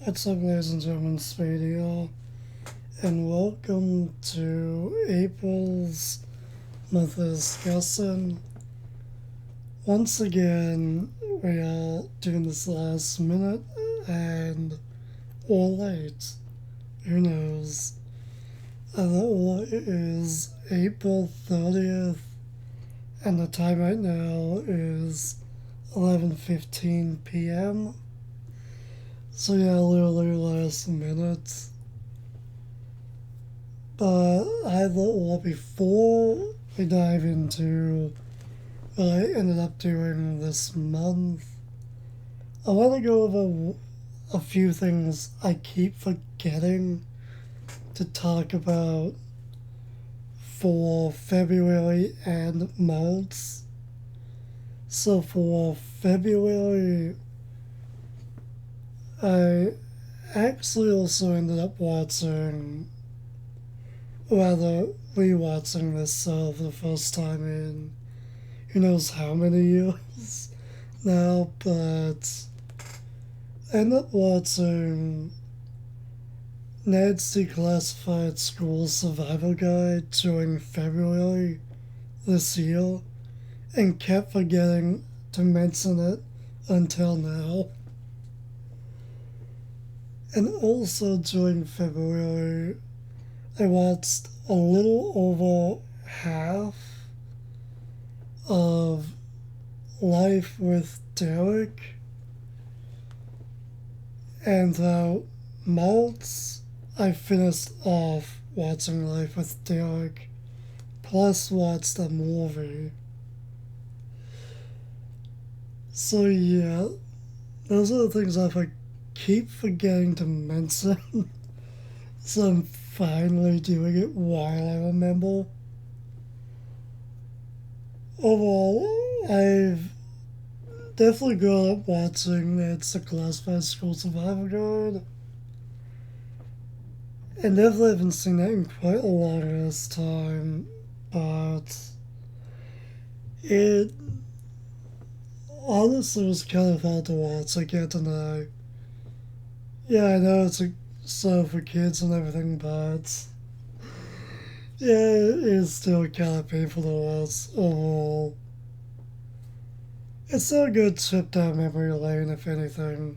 What's up, ladies and gentlemen, Spade here, and welcome to April's monthly discussion. Once again, we are doing this last minute and or late. Who knows? It is April 30th, and the time right now is 11:15 p.m. So yeah, literally last minute. But I thought, well, before we dive into what I ended up doing this month, I want to go over a few things I keep forgetting to talk about for February and March. So for February, I actually also ended up rewatching this for the first time in who knows how many years now, but I ended up watching Ned's Declassified School Survival Guide during February this year and kept forgetting to mention it until now. And also during February, I watched a little over half of Life with Derek, and March, I finished off watching Life with Derek, plus watched a movie. So yeah, those are the things I keep forgetting to mention. So I'm finally doing it while I remember. Overall, I've definitely grown up watching It's a Classified School Survival Guide. And definitely haven't seen that in quite a long time, but it honestly was kind of hard to watch, I can't deny. Yeah, I know it's so for kids and everything, but yeah, it is still kind of painful to watch overall. It's still a good trip down memory lane, if anything.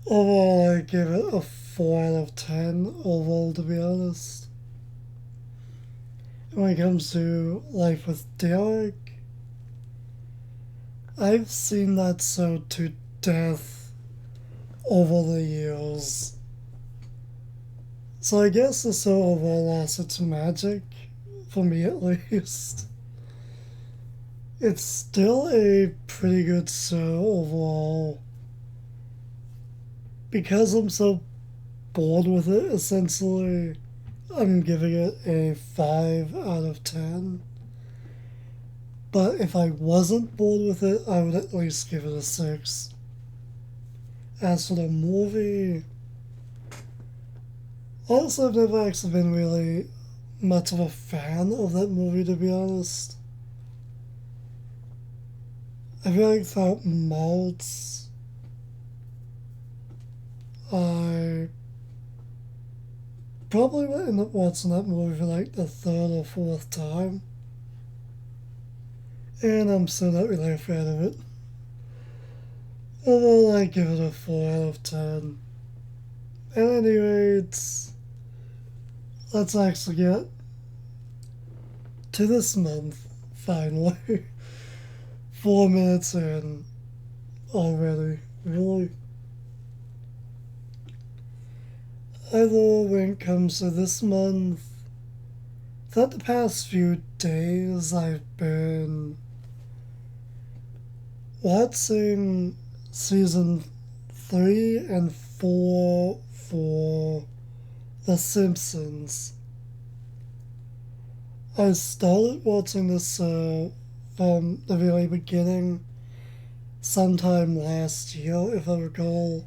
Overall, I give it a 4 out of 10 overall, to be honest. And when it comes to Life with Derek, I've seen that show to death over the years. So I guess the show overall lost its magic, for me at least. It's still a pretty good show overall. Because I'm so bored with it, essentially, I'm giving it a 5 out of 10. But if I wasn't bored with it, I would at least give it a 6. As for the movie, also, I've never actually been really much of a fan of that movie, to be honest. I really thought Maltz, I probably would end up watching that movie for like the third or fourth time. And I'm still not really a fan of it. Although I give it a 4 out of 10. At any rate, let's actually get to this month, finally. 4 minutes in already, really. Although when it comes to this month, throughout the past few days, I've been watching season 3 and 4 for The Simpsons. I started watching this from the very beginning, sometime last year, if I recall.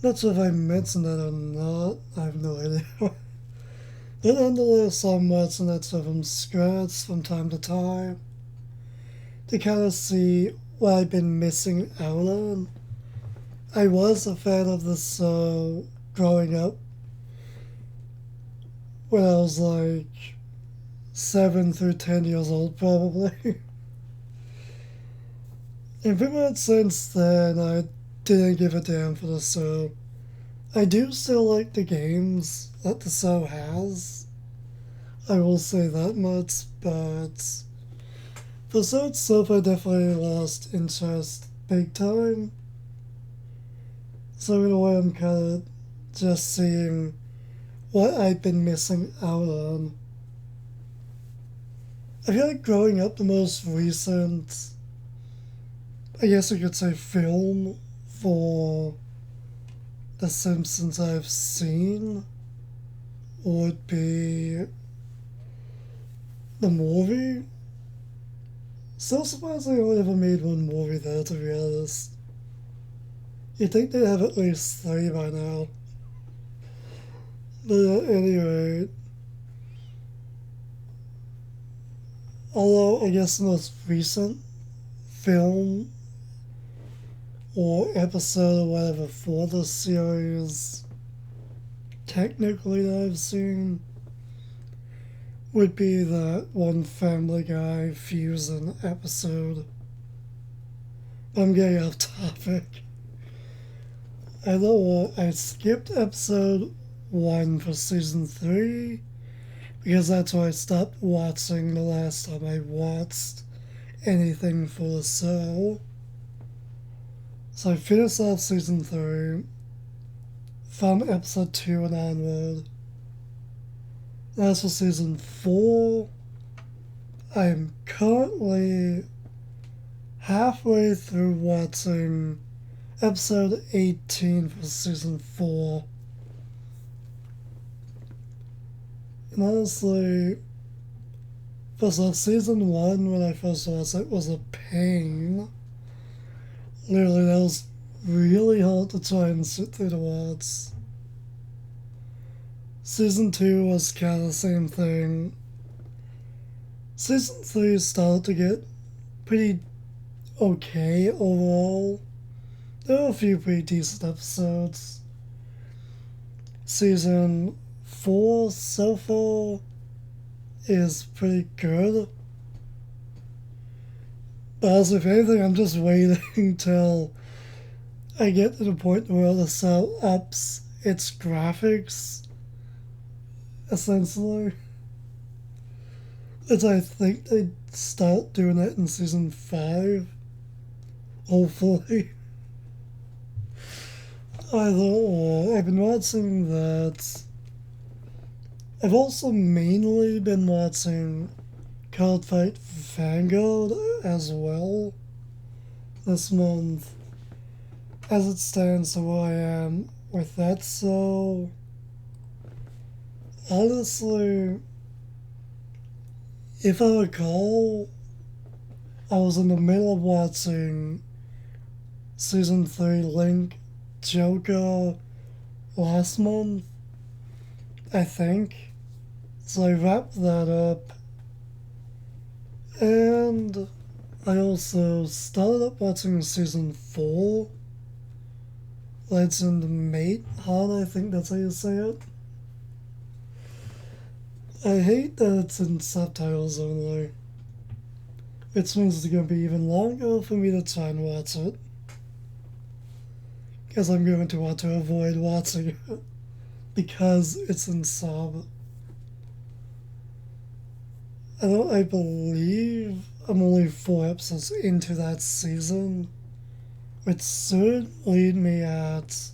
Not sure if I mentioned it or not, I have no idea. But nonetheless, I'm watching that stuff from scratch from time to time to kind of see what I've been missing out on. I was a fan of this growing up when I was like 7 through 10 years old, probably. And pretty much since then, I didn't give a damn for the show. I do still like the games that the show has. I will say that much, but for show itself, I definitely lost interest big time. So in a way, I'm kind of just seeing what I've been missing out on. I feel like growing up, the most recent, I guess you could say, film for The Simpsons I've seen would be the movie. Still surprised they only ever made one movie though, to be honest. You'd think they'd have at least 3 by now. But anyway, although I guess the most recent film or episode or whatever for the series technically that I've seen would be that one Family Guy Fusion episode. I'm getting off topic. I know what, I skipped episode 1 for season 3 because that's why I stopped watching the last time I watched anything for the show. So I finished off season 3 from episode 2 and onward. As for season 4, I am currently halfway through watching episode 18 for season 4. And honestly, first off, season 1, when I first watched it, was a pain. Literally, that was really hard to try and sit through the watch. Season 2 was kind of the same thing. Season 3 started to get pretty okay overall. There were a few pretty decent episodes. Season 4 so far is pretty good. But as with anything, I'm just waiting till I get to the point where the show ups its graphics, essentially. As I think they start doing that in season 5, hopefully. I don't know. I've been watching that. I've also mainly been watching Cardfight Vanguard as well this month. As it stands to where I am with that, so honestly, if I recall, I was in the middle of watching season 3 Link Joker last month, I think. So I wrapped that up. And I also started up watching season 4. Legend Mate Han, I think that's how you say it. I hate that it's in subtitles only, which means it's going to be even longer for me to try and watch it. Because I'm going to want to avoid watching it because it's in sub. I believe I'm only 4 episodes into that season, which should leave me at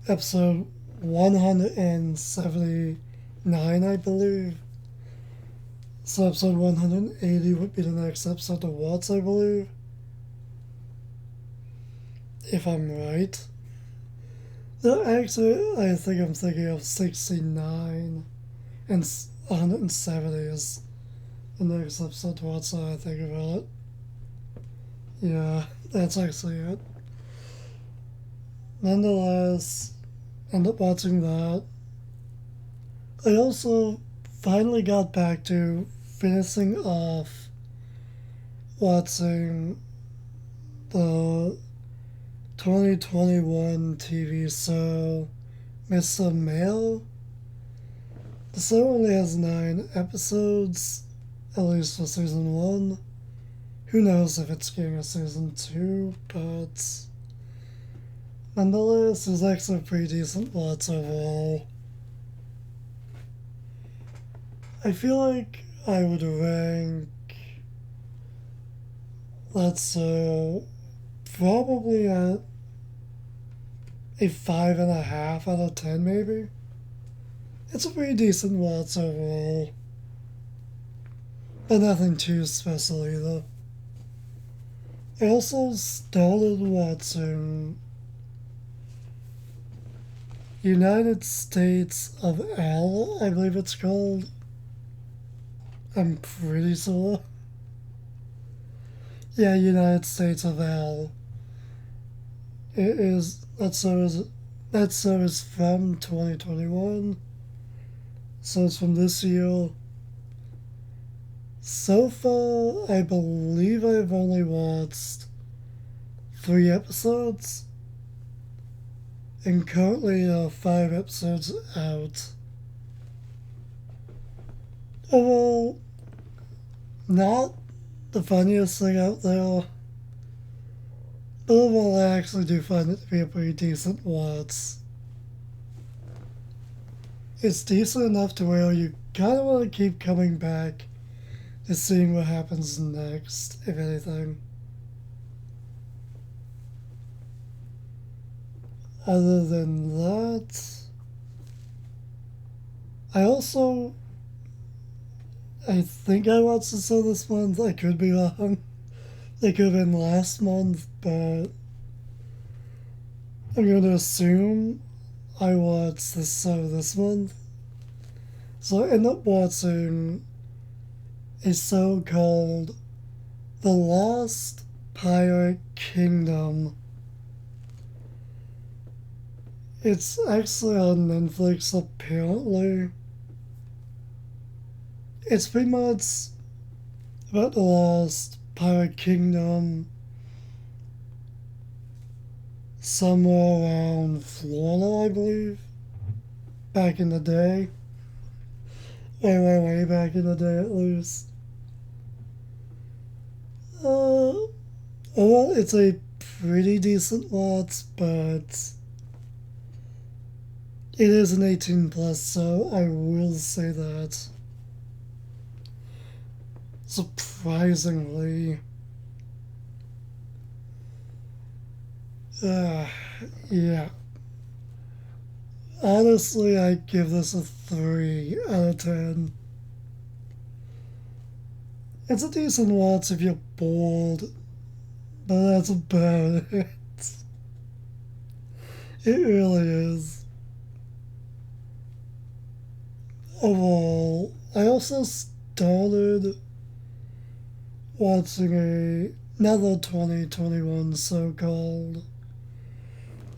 episode 179, I believe. So episode 180 would be the next episode to watch, I believe. If I'm right. No, actually, I think I'm thinking of 69 and 170 is the next episode to watch, so I think about it. Yeah, that's actually it. Nonetheless, end up watching that. I also finally got back to finishing off watching the 2021 TV show Mr. Mail. The show only has 9 episodes, at least for season 1. Who knows if it's getting a season 2, but nonetheless, it's actually a pretty decent watch overall. I feel like I would rank, let's say, probably at a 5.5 out of 10, maybe. It's a pretty decent watch overall, but nothing too special either. I also started watching United States of L, I believe it's called. I'm pretty sure. Yeah, United States of L. It is that show is from 2021. So it's from this year. So far, I believe I've only watched 3 episodes, and currently 5 episodes out. Overall, not the funniest thing out there, but overall I actually do find it to be a pretty decent watch. It's decent enough to where you kind of want to keep coming back to seeing what happens next, if anything. Other than that, I think I watched the show this month. I could be wrong. It could have been last month, but I'm going to assume I watched this show this month. So I ended up watching a show called The Lost Pirate Kingdom. It's actually on Netflix, apparently. It's pretty much about the Lost Pirate Kingdom somewhere around Florida, I believe. Back in the day. Way back in the day, at least. Well, it's a pretty decent watch, but it is an 18 plus, so I will say that. Surprisingly. Yeah. Honestly, I give this a 3 out of 10. It's a decent watch if you're bored, but that's about it. It really is. Overall, I also started watching another 2021 show called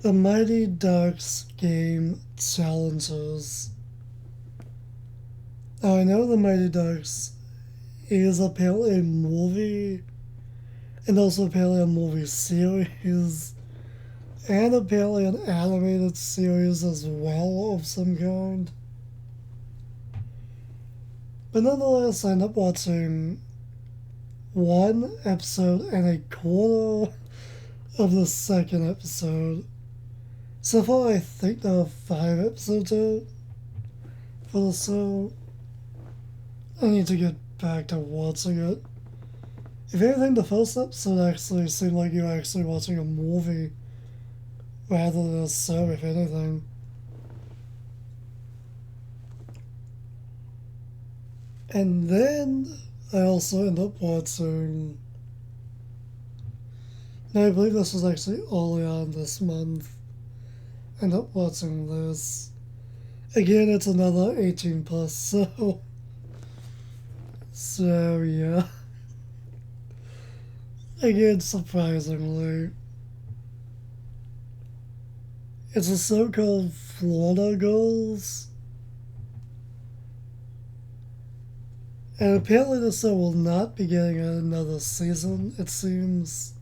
The Mighty Ducks Game Challenges. Now, I know The Mighty Ducks is apparently a movie, and also apparently a movie series, and apparently an animated series as well of some kind. But nonetheless, I ended up watching 1 episode and a quarter of the second episode. So far, I think there are 5 episodes out for the show. I need to get back to watching it. If anything, the first episode actually seemed like you were actually watching a movie rather than a show, if anything. And then I also end up watching. Now, I believe this was actually early on this month. End up watching this. Again, it's another 18 plus, so. So, yeah. Again, surprisingly. It's a so called Florida Girls. And apparently the show will not be getting another season, it seems.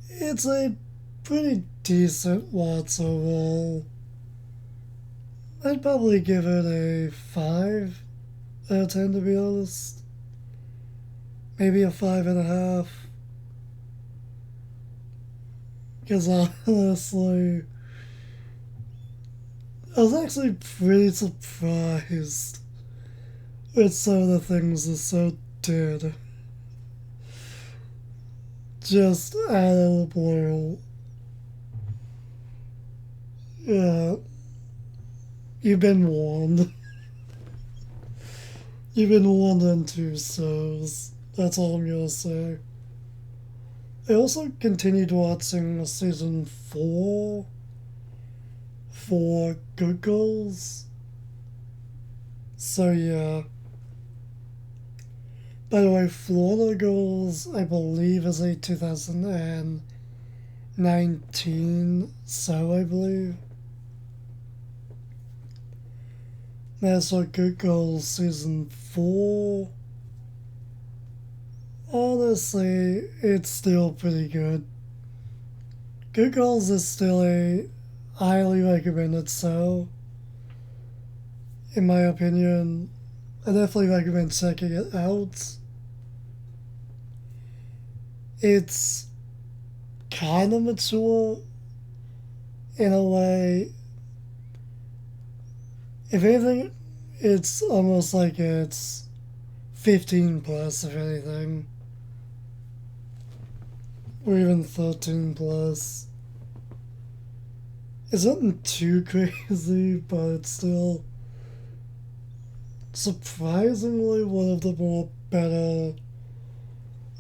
It's a pretty decent watch overall. I'd probably give it a 5 out of 10 to be honest. Maybe a 5.5. Because honestly, I was actually pretty surprised with some of the things the show did. Just out of the blue. Yeah, you've been warned. You've been warned on 2 shows. That's all I'm gonna say. I also continued watching season 4 for Good Girls. So yeah. By the way, Florida Girls, I believe, is a 2019 show, I believe. That's what Good Girls season 4. Honestly, it's still pretty good. Good Girls is still a highly recommended show, in my opinion. I definitely recommend checking it out. It's kind of mature in a way. If anything, it's almost like it's 15 plus, if anything. Or even 13 plus. It's nothing too crazy, but it's still surprisingly one of the more better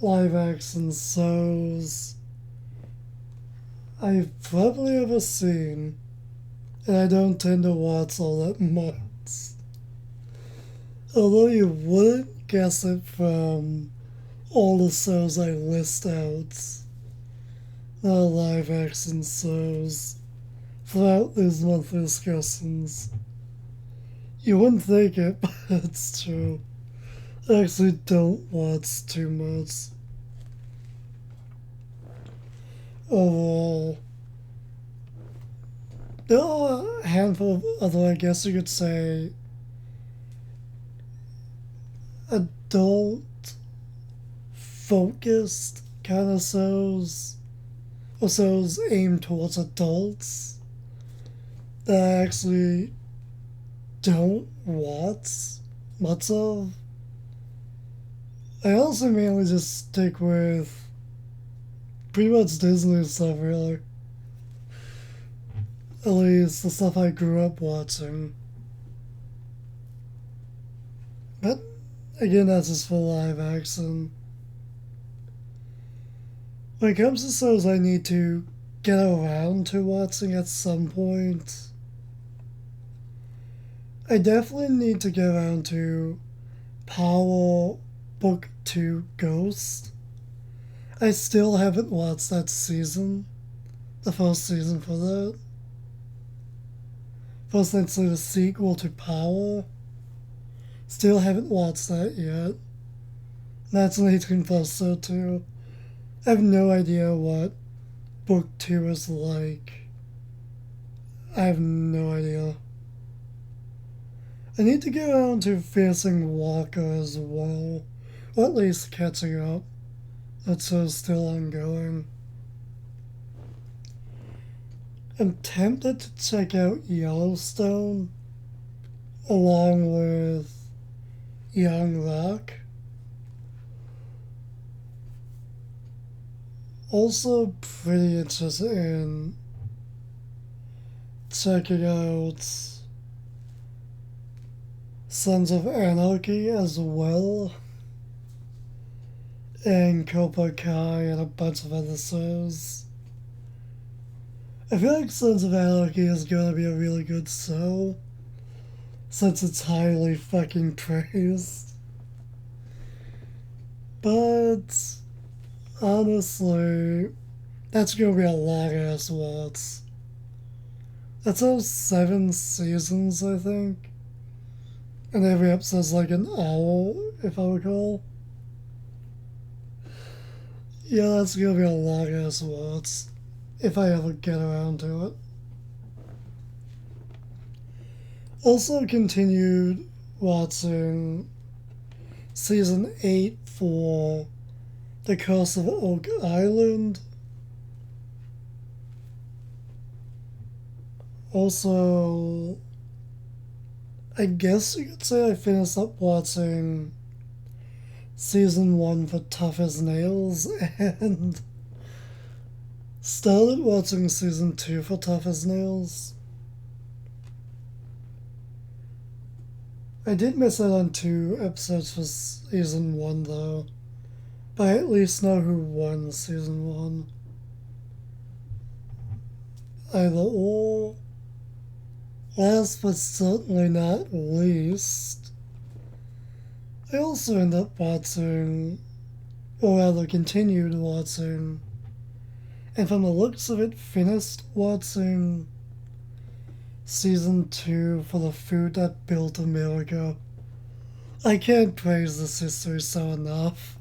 live action shows I've probably ever seen. And I don't tend to watch all that much. Although you wouldn't guess it from all the shows I list out, the live action shows, throughout these monthly discussions. You wouldn't think it, but it's true. I actually don't watch too much. Overall, there are a handful of other, I guess you could say, adult focused kind of shows, or shows aimed towards adults that I actually don't watch much of. I also mainly just stick with pretty much Disney stuff, really. At least the stuff I grew up watching. But again, that's just for live action. When it comes to shows I need to get around to watching at some point, I definitely need to get around to Power Book 2 Ghost. I still haven't watched that season, the first season for that. First, actually, the sequel to Power. Still haven't watched that yet. That's an 18 plus show too. I have no idea what Book 2 is like. I have no idea. I need to get around to facing Walker as well, or at least catching up. That show's still ongoing. I'm tempted to check out Yellowstone along with Young Rock. Also pretty interested in checking out Sons of Anarchy as well, and Cobra Kai and a bunch of other shows. I feel like Sons of Anarchy is gonna be a really good show, since it's highly fucking praised. But honestly, that's gonna be a long ass watch. That's all 7 seasons, I think. And every episode's like an hour, if I recall. Yeah, that's gonna be a long ass watch if I ever get around to it. Also continued watching season 8 for The Curse of Oak Island. Also, I guess you could say I finished up watching season 1 for Tough as Nails and started watching season 2 for Tough as Nails. I did miss out on 2 episodes for season 1 though, but I at least know who won season 1. Either or. Last but certainly not least, I also ended up watching, or rather continued watching, and from the looks of it, finished watching season 2 for The Food That Built America. I can't praise this history so enough.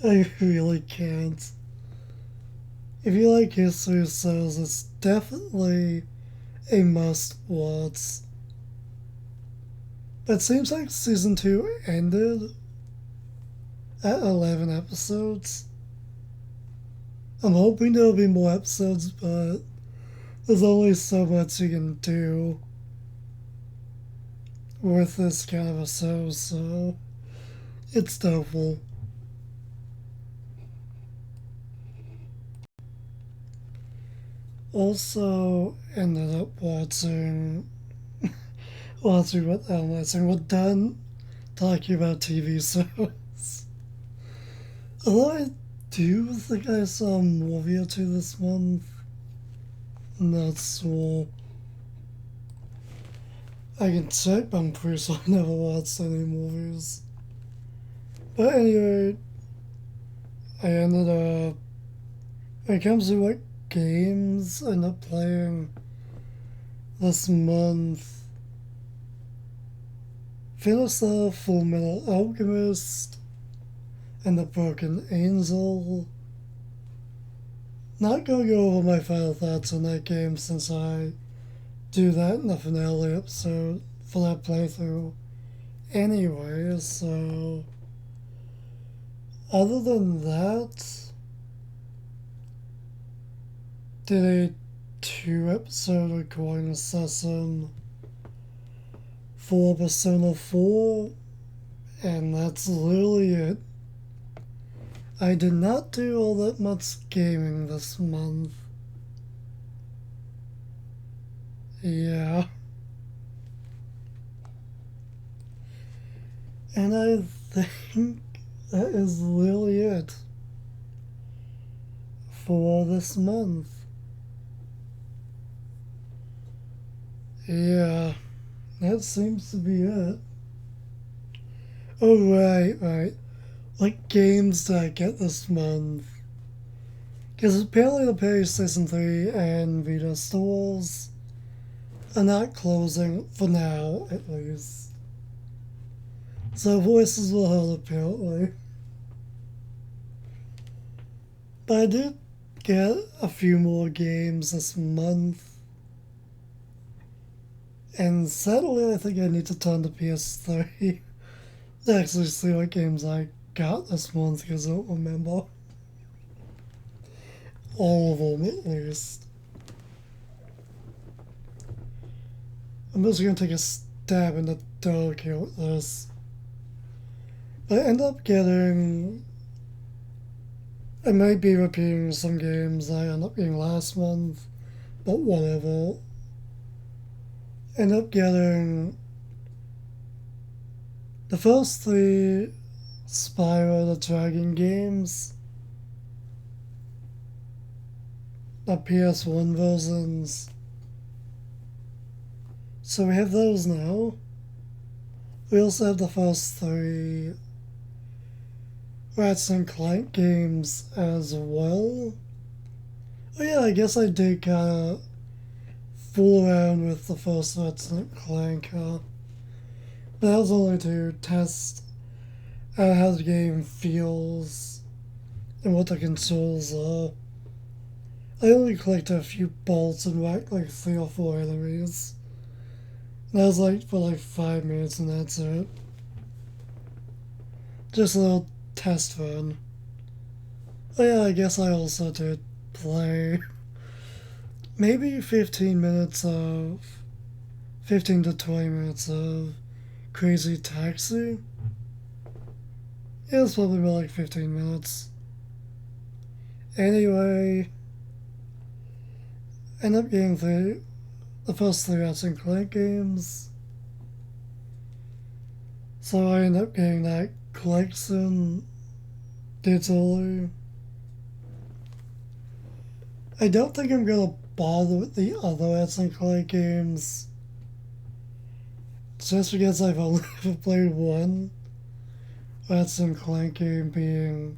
I really can't. If you like history shows, it's definitely a must watch. But it seems like season 2 ended at 11 episodes. I'm hoping there'll be more episodes, but there's only so much you can do with this kind of a show, so it's doubtful. Also ended up watching what I'm watching. We're done talking about TV shows. Although I do think I saw a movie or two this month. Not sure. I can check, but I'm pretty sure I never watched any movies. But anyway, I ended up, when it comes to what games I end up playing this month, finished the Full Metal Alchemist and the Broken Angel. Not gonna go over my final thoughts on that game since I do that in the finale episode for that playthrough anyway, so other than that, did a 2 episode recording session for Persona 4, and that's literally it. I did not do all that much gaming this month. Yeah. And I think that is literally it for this month. Yeah, that seems to be it. Oh, right. What games did I get this month? Because apparently the PlayStation 3 and Vita stores are not closing, for now at least. So voices were heard apparently. But I did get a few more games this month. And sadly, I think I need to turn to PS3 to actually see what games I got this month because I don't remember. All of them, at least. I'm just gonna take a stab in the dark here with this. But I end up getting. I might be repeating some games I ended up getting last month, but whatever. End up getting the first 3 Spyro the Dragon games, the PS1 versions. So we have those now. We also have the first 3 Ratchet and Clank games as well. Oh yeah, I guess I did kinda fool around with the first Ratchet and Clank But that was only to test out how the game feels and what the controls are. I only collected a few bolts and whacked like 3 or 4 enemies. And that was like for like 5 minutes and that's it. Just a little test run. Oh yeah, I guess I also did play maybe 15 to 20 minutes of Crazy Taxi. Yeah, it's probably about like 15 minutes. Anyway, I ended up getting the first 3 Ratchet & Clank games. So I ended up getting that collection digitally. I don't think I'm gonna bother with the other Ratchet & Clank games. Just because I've only ever played one Ratchet & Clank game, being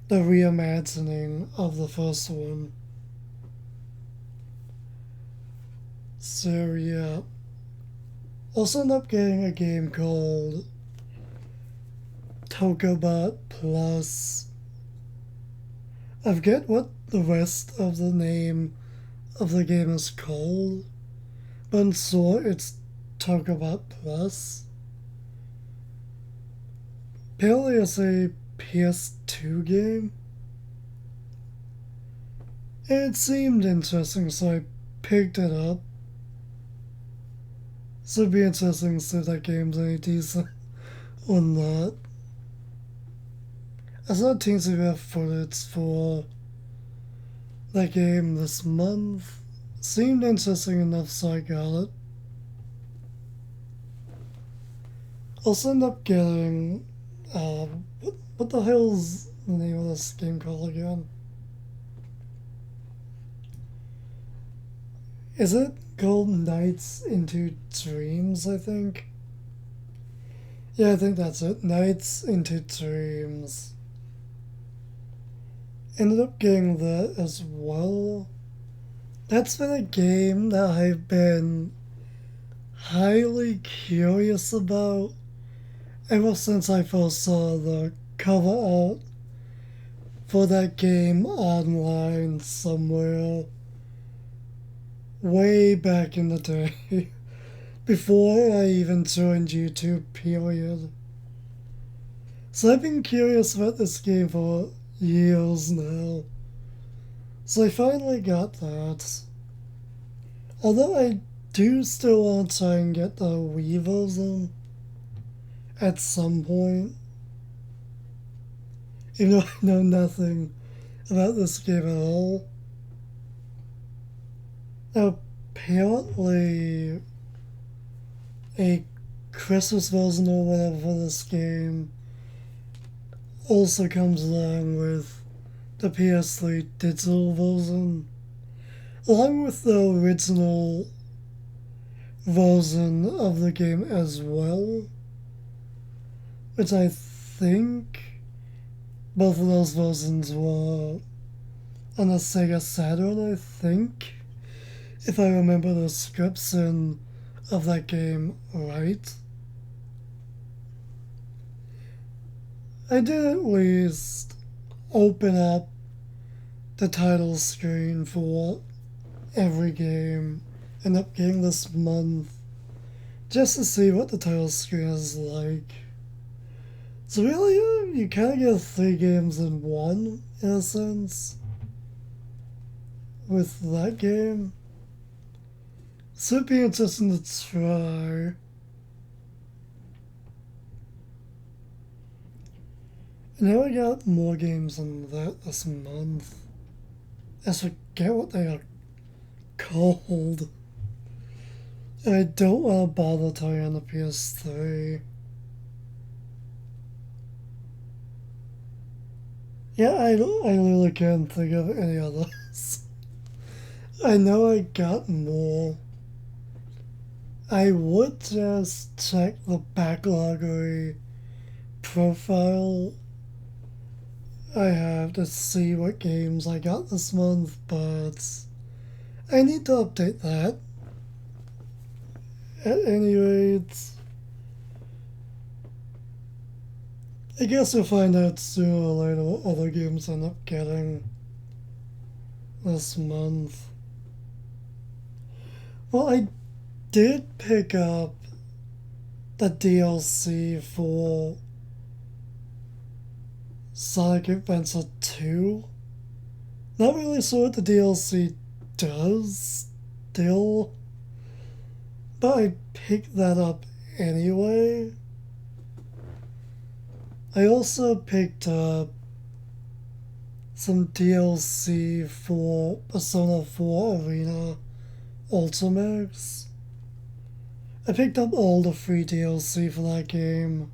the reimagining of the first one. So yeah. Also ended up getting a game called Tokobot Plus. I forget what the rest of the name of the game is called, but in short it's Tokobot Plus. Apparently it's a PS2 game. It seemed interesting, so I picked it up. So it'd be interesting to see if that game's any decent or not. I saw teens of footage for that game this month. Seemed interesting enough, so I got it. Also ended up getting what the hell's the name of this game called again? Is it called Nights into Dreams, I think? Yeah, I think that's it. Nights into Dreams. Ended up getting that as well. That's been a game that I've been highly curious about ever since I first saw the cover art for that game online somewhere way back in the day. Before I even joined YouTube, period. So I've been curious about this game for years now. So I finally got that. Although I do still want to try and get the Wii version at some point. Even though I know nothing about this game at all. Now, apparently a Christmas version or whatever for this game also comes along with the PS3 digital version, along with the original version of the game as well, which I think both of those versions were on the Sega Saturn, I think, if I remember the description of that game right. I did at least open up the title screen for every game and up getting this month just to see what the title screen is like. So really, you kind of get 3 games in one, in a sense, with that game. So it'd be interesting to try. And now I got more games than that this month. I forget what they are called. And I don't want to bother trying on the PS3. Yeah, I really can't think of any others. I know I got more. I would just check the backloggery profile I have to see what games I got this month, but I need to update that. At any rate, I guess you'll find out sooner or later what other games end up getting this month. Well, I did pick up the DLC for Sonic Adventure 2. Not really sure what the DLC does still, but I picked that up anyway. I also picked up some DLC for Persona 4 Arena Ultimax. I picked up all the free DLC for that game,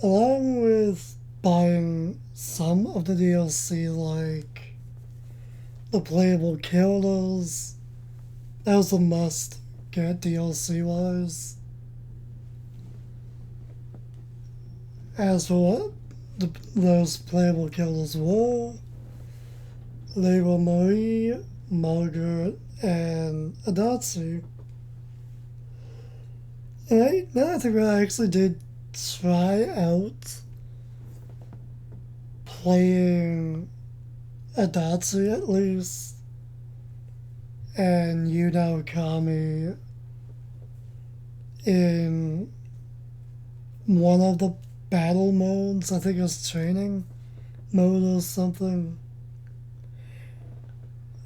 along with buying some of the DLC like the playable characters. That was a must get DLC wise. As for what those playable characters were, they were Marie, Margaret, and Adatsu. And now I think I actually did try out playing Adatsu at least, and Yuno Kami in one of the battle modes. I think it was training mode or something.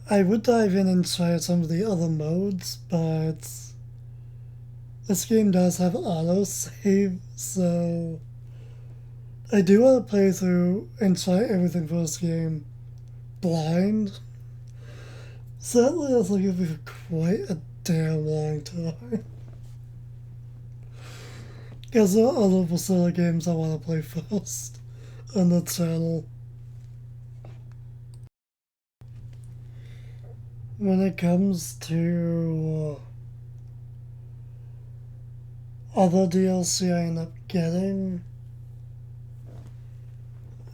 I would dive in and try out some of the other modes, but this game does have autosave, so I do want to play through and try everything for this game blind. Sadly, that's like it'll be for quite a damn long time. Because there are other Persona games I want to play first on the channel. When it comes to other DLC I end up getting,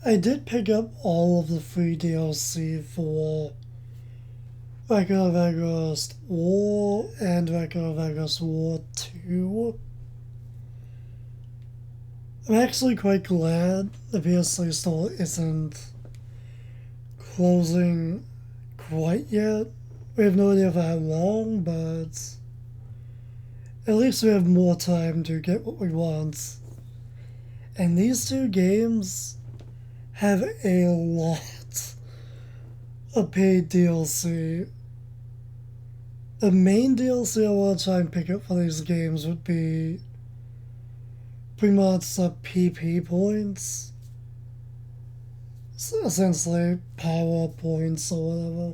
I did pick up all of the free DLC for Record of August War and Record of August War 2. I'm actually quite glad the PS3 store isn't closing quite yet. We have no idea for how long, but at least we have more time to get what we want. And these two games have a lot of paid DLC. The main DLC I want to try and pick up for these games would be pretty much the PP points. So essentially power points or whatever,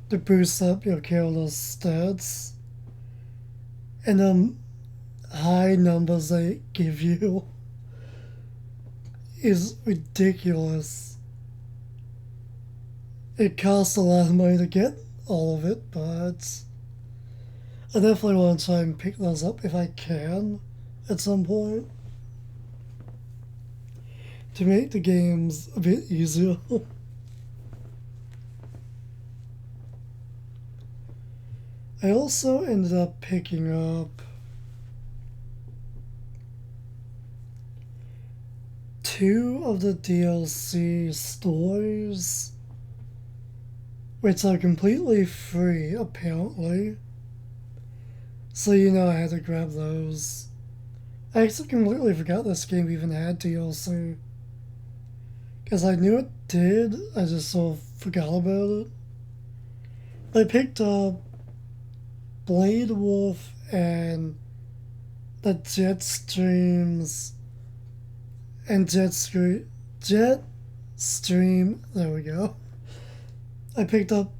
to boost up your character's stats. And the high numbers they give you is ridiculous. It costs a lot of money to get all of it, but I definitely want to try and pick those up if I can at some point to make the games a bit easier. I also ended up picking up two of the DLC stories, which are completely free apparently. So you know I had to grab those. I actually completely forgot this game even had DLC. Because I knew it did, I just sort of forgot about it. I picked up Blade Wolf and the Jetstream, there we go. I picked up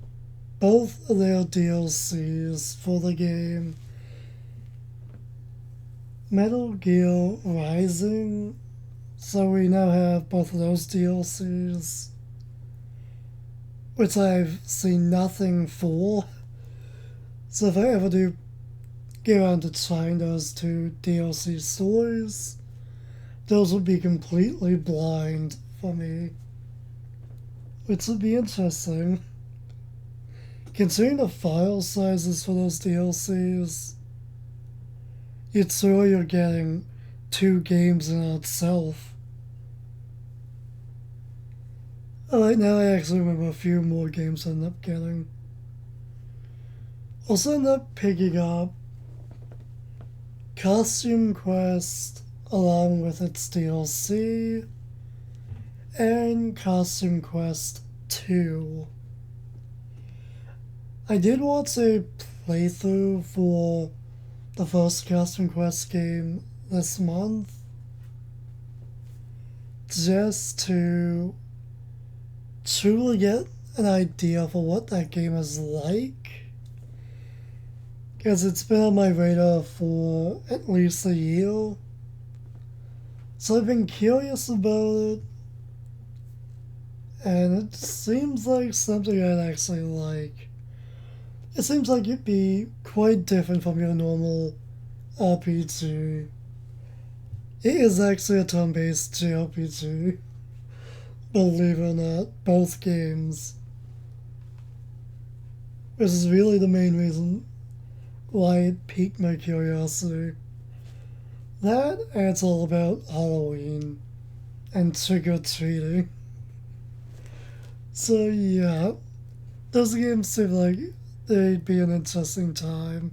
both of their DLCs for the game. Metal Gear Rising, so we now have both of those DLCs, which I've seen nothing for. So if I ever do get around to trying those two DLC stories, those would be completely blind for me, which would be interesting. Considering the file sizes for those DLCs, you'd swear you're getting two games in itself. Right now, I actually remember a few more games I ended up getting. Also ended up picking up Costume Quest along with its DLC and Costume Quest 2. I did watch a playthrough for the first Costume Quest game this month just to truly get an idea for what that game is like. Because it's been on my radar for at least a year. So I've been curious about it. And it seems like something I'd actually like. It seems like it'd be quite different from your normal RPG. It is actually a turn-based JRPG. Believe it or not, both games. Which is really the main reason why it piqued my curiosity. That, and it's all about Halloween and trick-or-treating. So yeah, those games seem like they'd be an interesting time.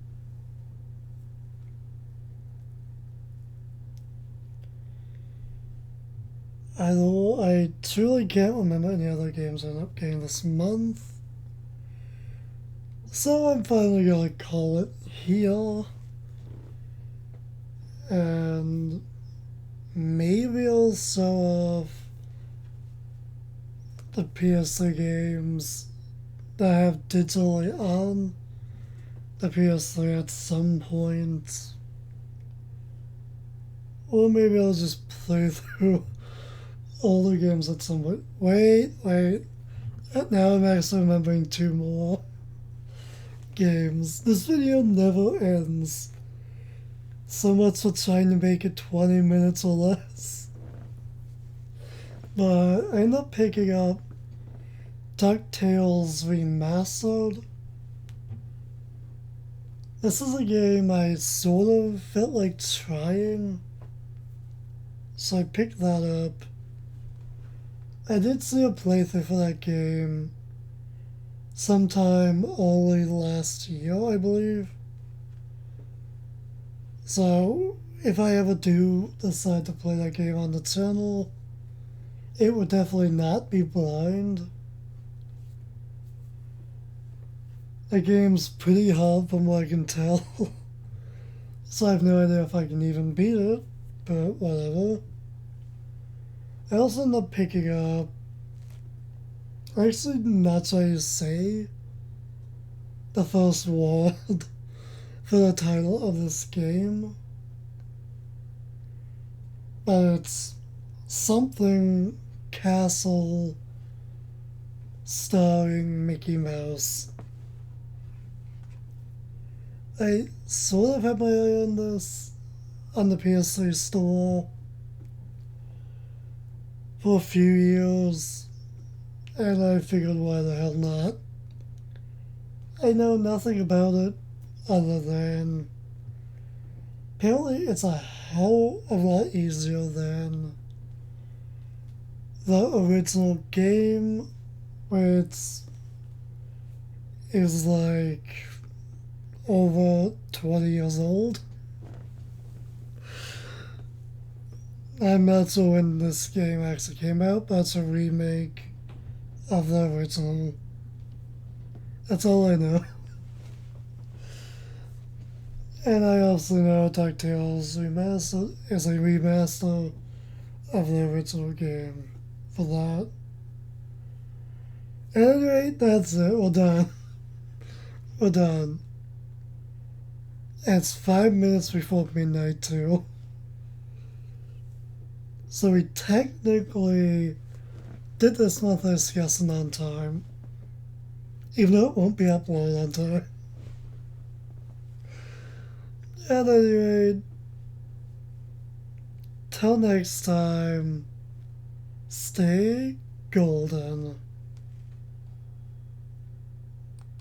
I truly can't remember any other games I ended up getting this month. So I'm finally gonna call it here. And maybe I'll show off the PS3 games that I have digitally on the PS3 at some point. Or maybe I'll just play through all the games at some point. Wait. Now I'm actually remembering two more games. This video never ends. So much for trying to make it 20 minutes or less. But I ended up picking up DuckTales Remastered. This is a game I sort of felt like trying, so I picked that up. I did see a playthrough for that game sometime early last year, I believe. So if I ever do decide to play that game on the channel, it would definitely not be blind. The game's pretty hard from what I can tell, so I have no idea if I can even beat it, but whatever. I also ended up picking up, actually not sure how you say the first word for the title of this game, but it's something Castle starring Mickey Mouse. I sort of had my eye on this on the PS3 store for a few years, and I figured why the hell not. I know nothing about it other than apparently it's a hell of a lot easier than the original game, which is like over 20 years old. I'm not sure when this game actually came out, but it's a remake of the original. That's all I know. And I also know DuckTales Remastered is a remaster of the original game for that. At any rate, that's it. We're done. We're done. It's 5 minutes before midnight, too. So we technically did this monthly discussion on time, even though it won't be uploaded on time. At any rate, till next time, stay golden.